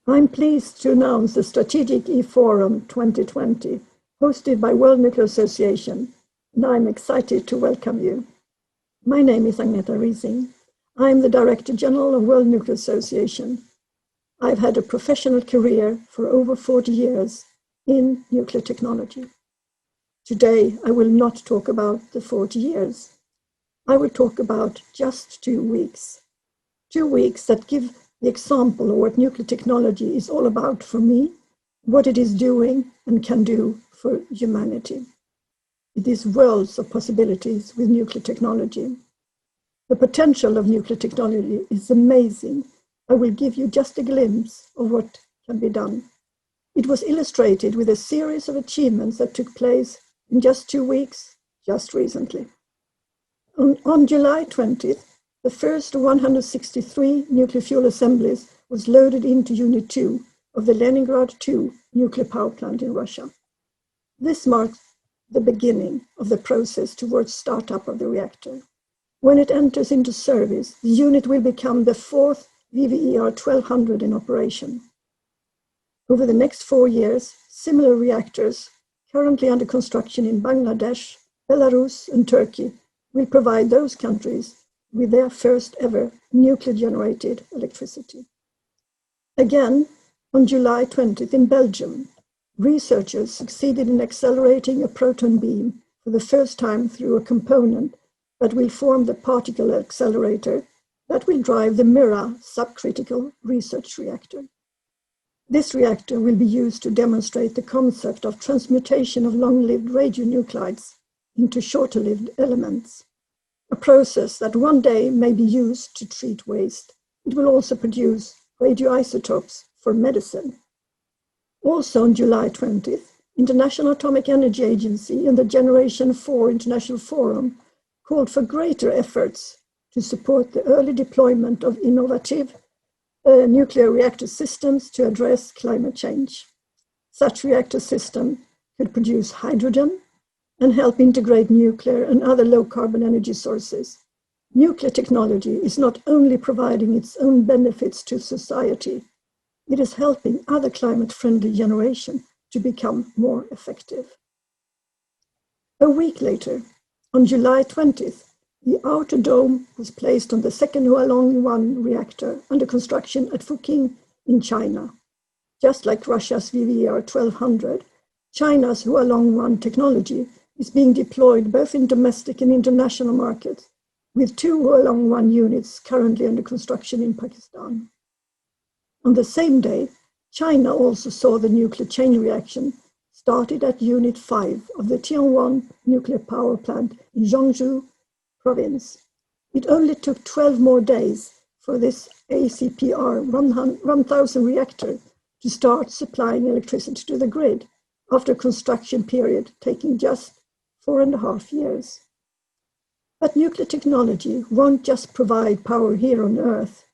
I'm pleased to announce the Strategic eForum 2020, hosted by World Nuclear Association, and I'm excited to welcome you. My name is Agneta Rising. I'm the Director General of World Nuclear Association. I've had a professional career for over 40 years in nuclear technology. Today, I will not talk about the 40 years. I will talk about just 2 weeks. 2 weeks that give the example of what nuclear technology is all about for me, what it is doing and can do for humanity. It is worlds of possibilities with nuclear technology. The potential of nuclear technology is amazing. I will give you just a glimpse of what can be done. It was illustrated with a series of achievements that took place in just 2 weeks, just recently. On July 20th, the first 163 nuclear fuel assemblies was loaded into Unit 2 of the Leningrad 2 nuclear power plant in Russia. This marks the beginning of the process towards startup of the reactor. When it enters into service, the unit will become the fourth VVER 1200 in operation. Over the next 4 years, similar reactors currently under construction in Bangladesh, Belarus, and Turkey will provide those countries with their first ever nuclear-generated electricity. Again, on July 20th in Belgium, researchers succeeded in accelerating a proton beam for the first time through a component that will form the particle accelerator that will drive the Mira subcritical research reactor. This reactor will be used to demonstrate the concept of transmutation of long-lived radionuclides into shorter-lived elements, a process that one day may be used to treat waste. It will also produce radioisotopes for medicine. Also on July 20th, International Atomic Energy Agency and the Generation 4 International Forum called for greater efforts to support the early deployment of innovative nuclear reactor systems to address climate change. Such reactor system could produce hydrogen and help integrate nuclear and other low-carbon energy sources. Nuclear technology is not only providing its own benefits to society, it is helping other climate-friendly generations to become more effective. A week later, on July 20th, the outer dome was placed on the second Hualong 1 reactor under construction at Fuqing in China. Just like Russia's VVER 1200, China's Hualong 1 technology is being deployed both in domestic and international markets, with 2 Hualong 1 units currently under construction in Pakistan. On the same day, China also saw the nuclear chain reaction started at Unit 5 of the Tianwan nuclear power plant in Zhengzhou province. It only took 12 more days for this ACPR 1000 reactor to start supplying electricity to the grid after a construction period taking just 4.5 years. But nuclear technology won't just provide power here on Earth.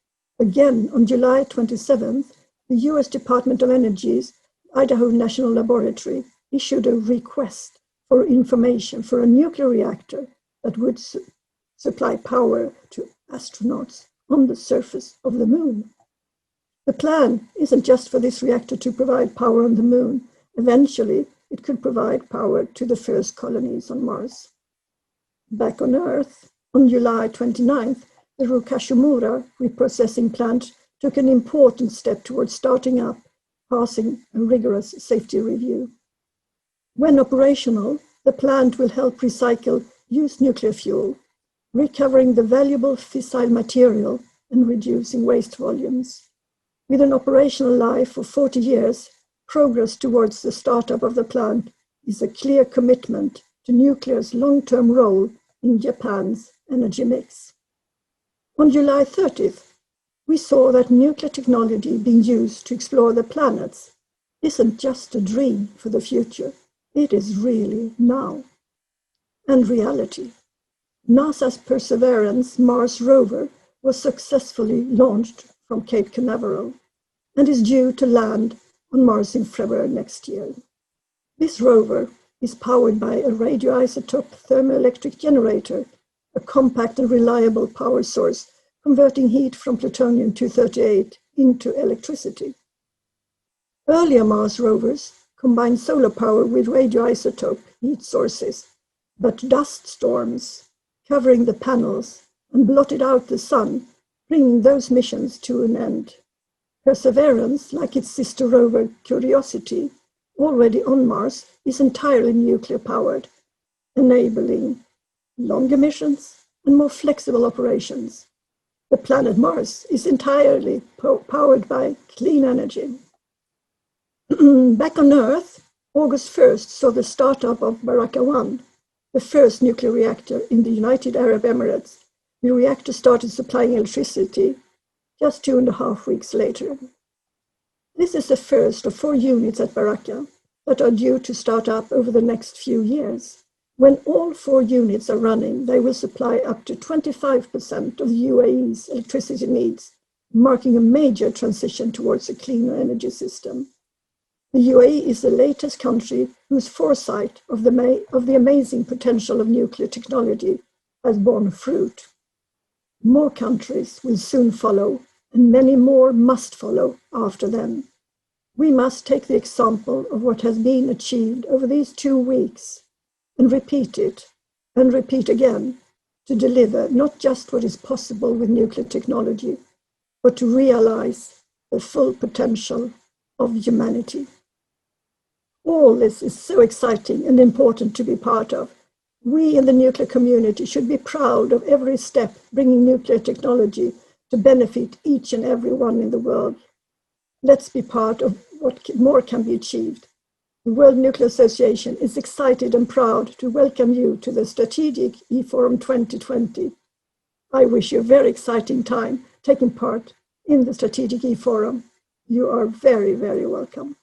Again, on July 27th, the US Department of Energy's Idaho National Laboratory issued a request for information for a nuclear reactor that would supply power to astronauts on the surface of the moon. The plan isn't just for this reactor to provide power on the moon. Eventually, it could provide power to the first colonies on Mars. Back on Earth, on July 29th, the Rukashimura reprocessing plant took an important step towards starting up, passing a rigorous safety review. When operational, the plant will help recycle used nuclear fuel, recovering the valuable fissile material and reducing waste volumes. With an operational life of 40 years, progress towards the startup of the plant is a clear commitment to nuclear's long-term role in Japan's energy mix. On July 30th, we saw that nuclear technology being used to explore the planets isn't just a dream for the future, it is really now. And reality. NASA's Perseverance Mars rover was successfully launched from Cape Canaveral and is due to land on Mars in February next year. This rover is powered by a radioisotope thermoelectric generator, a compact and reliable power source converting heat from plutonium-238 into electricity. Earlier Mars rovers combined solar power with radioisotope heat sources, but dust storms covering the panels and blotted out the sun, bringing those missions to an end. Perseverance, like its sister rover Curiosity, already on Mars, is entirely nuclear-powered, enabling longer missions and more flexible operations. The planet Mars is entirely powered by clean energy. Back on Earth, August 1st saw the startup of Baraka 1, the first nuclear reactor in the United Arab Emirates. The reactor started supplying electricity just 2.5 weeks later. This is the first of 4 units at Baraka that are due to start up over the next few years. When all 4 units are running, they will supply up to 25% of the UAE's electricity needs, marking a major transition towards a cleaner energy system. The UAE is the latest country whose foresight of the amazing potential of nuclear technology has borne fruit. More countries will soon follow, and many more must follow after them. We must take the example of what has been achieved over these 2 weeks and repeat it, and repeat again, to deliver not just what is possible with nuclear technology, but to realize the full potential of humanity. All this is so exciting and important to be part of. We in the nuclear community should be proud of every step bringing nuclear technology to benefit each and every one in the world. Let's be part of what more can be achieved. The World Nuclear Association is excited and proud to welcome you to the Strategic eForum 2020. I wish you a very exciting time taking part in the Strategic eForum. You are very, very welcome.